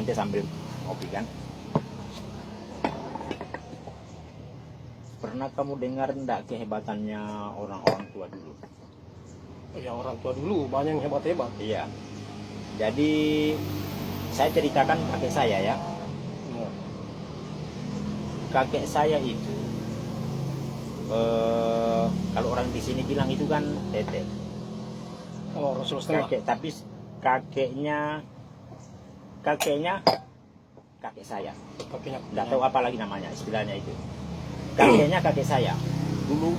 ente sambil ngopi kan. Pernah kamu dengar enggak kehebatannya orang-orang tua dulu? Ya orang tua dulu banyak yang hebat-hebat. Iya. Jadi saya ceritakan kakek saya ya. Ya. Kakek saya itu kalau orang di sini bilang itu kan tete. Kalau orang Sulawesi Tengah. Kakek, tapi kakeknya kakek saya. Kakeknya. Nggak tahu apa lagi namanya istilahnya itu. Kakeknya kakek saya. Dulu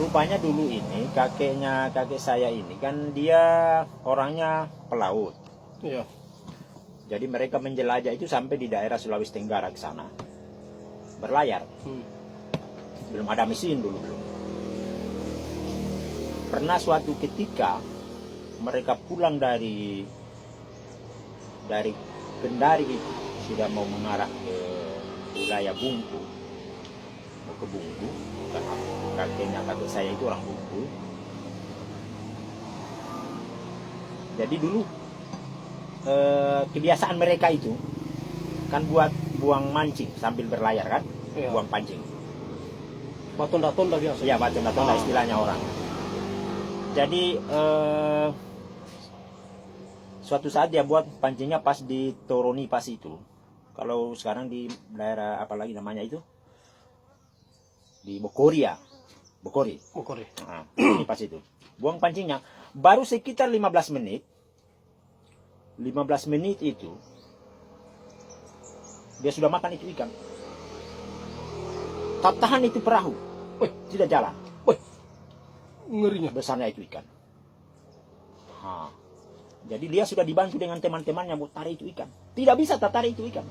rupanya dulu ini kakeknya kakek saya ini kan dia orangnya pelaut. Iya. Jadi mereka menjelajah itu sampai di daerah Sulawesi Tenggara ke sana. Berlayar. Belum ada mesin dulu belum. Pernah suatu ketika mereka pulang dari Kendari itu sudah mau mengarah ke wilayah Bungku, mau ke Bungku. Kakeknya kakek saya itu orang Bungku. Jadi dulu kebiasaan mereka itu kan buat buang mancing sambil berlayar kan, Iya. buang pancing. Batonda-tonda biasa. Iya, batonda-tonda istilahnya orang. Jadi suatu saat dia buat pancingnya pas di Toroni pas itu. Kalau sekarang di daerah apa lagi namanya itu? Di Bokori ya. Bokori. Nah, ini pas itu. Buang pancingnya. Baru sekitar 15 menit. 15 menit itu dia sudah makan itu ikan. Tak tahan itu perahu. Tidak jalan. Ngerinya. Besarnya itu ikan. Jadi dia sudah dibantu dengan teman-temannya buat tarik itu ikan. Tidak bisa tarik itu ikan.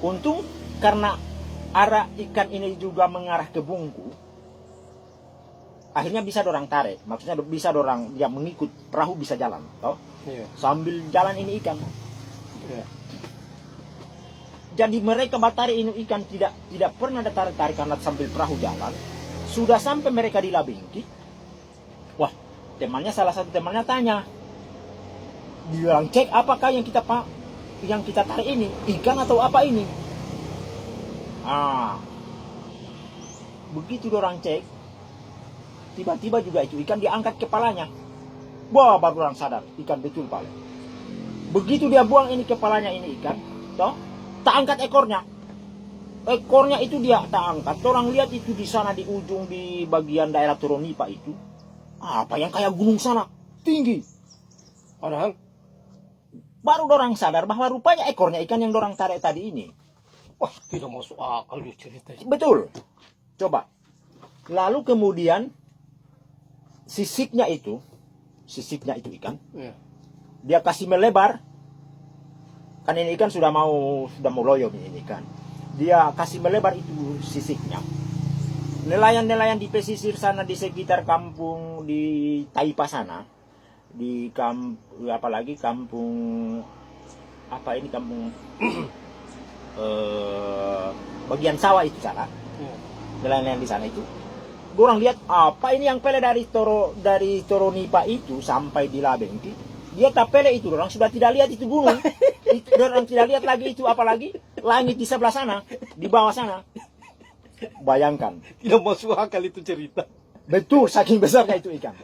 Untung karena arah ikan ini juga mengarah ke Bungku, akhirnya bisa dorang tarik. Maksudnya bisa dorang dia mengikut perahu bisa jalan, toh? Iya. Sambil jalan ini ikan. Iya. Jadi mereka tarik ini ikan tidak pernah ada tarik karena sambil perahu jalan. Sudah sampai mereka di Labingki. Wah, salah satu temannya tanya, bilang cek apakah yang kita tarik ini ikan atau apa ini? Begitu orang cek, tiba-tiba juga itu ikan diangkat kepalanya. Wah, baru orang sadar ikan betul Pak. Begitu dia buang ini kepalanya ini ikan, toh, tak angkat ekornya. Ekornya itu dia tak angkat. Orang lihat itu di sana di ujung di bagian daerah Toronipa itu. Apa yang kayak gunung sana, tinggi. Padahal baru orang sadar bahwa rupanya ekornya ikan yang orang tarik tadi ini. wah, tidak masuk akal dia ceritanya. Betul. Coba. Lalu kemudian sisiknya itu ikan. Iya. Dia kasih melebar. Kan ini ikan sudah mau loyo ini ikan. Dia kasih melebar itu sisiknya. Nelayan-nelayan di pesisir sana di sekitar kampung di Taipa sana, di kampung bagian sawah itu sana. Iya. Nelayan di sana itu. Orang lihat apa ini yang pele dari Toronipa itu sampai di Labengki. Dia tak pele itu, orang sudah tidak lihat itu gunung. Orang tidak lihat lagi itu apalagi langit di sebelah sana, di bawah sana. Bayangkan. Tidak masuk akal itu cerita. Betul, saking besarnya itu ikan.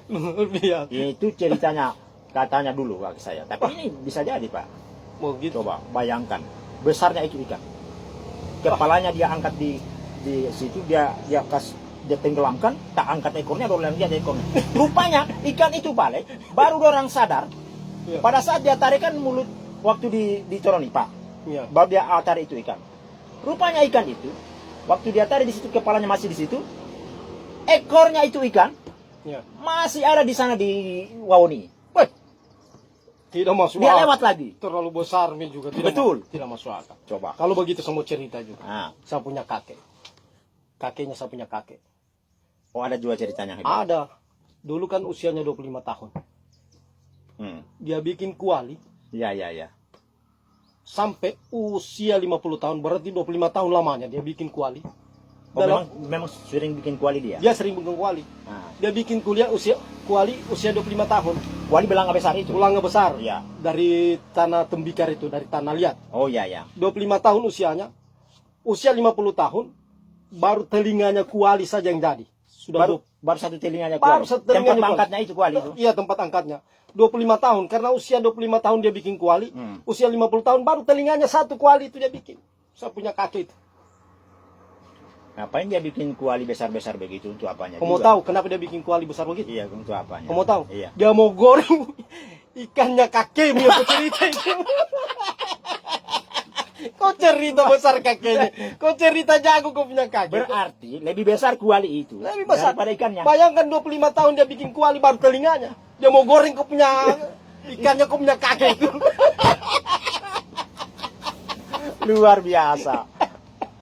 Luar biasa. Itu ceritanya, katanya dulu bagi saya. Tapi ini bisa jadi Pak. Mau gitu. Coba bayangkan, besarnya itu ikan. Kepalanya dia angkat di situ, dia tenggelamkan, tak angkat ekornya, orang lihat ekornya. Rupanya ikan itu balik, baru orang sadar. Iya. Pada saat dia tarikan mulut waktu di Toronipa, Iya. baru dia tarik itu ikan. Rupanya ikan itu, waktu dia tarik di situ, kepalanya masih di situ, ekornya itu ikan Iya. masih ada di sana di Wawoni. Tidak masuk Dia akal. lewat lagi. Terlalu besar nih juga. Betul. Tidak masuk akal. Coba. Kalau begitu semua cerita juga. Nah. Saya punya kakek. Kakeknya saya punya kakek. Oh, ada juga ceritanya hebat. Ada. Dulu kan usianya 25 tahun. Dia bikin kuali. Iya. Sampai usia 50 tahun. Berarti 25 tahun lamanya dia bikin kuali. Oh, memang sering bikin kuali dia? Dia sering bikin kuali. Nah. Dia bikin kuali usia 25 tahun. Kuali belanga besar itu. Tulangnya besar. Iya. Dari tanah tembikar itu, dari tanah liat. Oh iya ya. 25 tahun usianya. Usia 50 tahun. Baru telinganya kuali saja yang jadi. Sudah Baru satu telinganya Baru kuali. satu Tempat telinganya kuali. mangkatnya itu kuali itu. Iya, tempat angkatnya. 25 tahun. Karena usia 25 tahun dia bikin kuali. Usia 50 tahun baru telinganya satu kuali itu dia bikin. Saya punya kakek itu. Ngapain dia bikin kuali besar-besar begitu? Untuk apanya? Kamu mau juga? tahu kenapa dia bikin kuali besar begitu? Iya, untuk apanya? Kamu mau tahu? Iya. Dia mau goreng ikannya kakekmu yang cerita itu. Kau cerita besar kakeknya. Kau cerita jago kau punya kakek. Berarti lebih besar kuali itu Lebih besar daripada ikannya. Bayangkan 25 tahun dia bikin kuali baru telinganya. Dia mau goreng kau punya ikannya kau punya kakek itu. Luar biasa.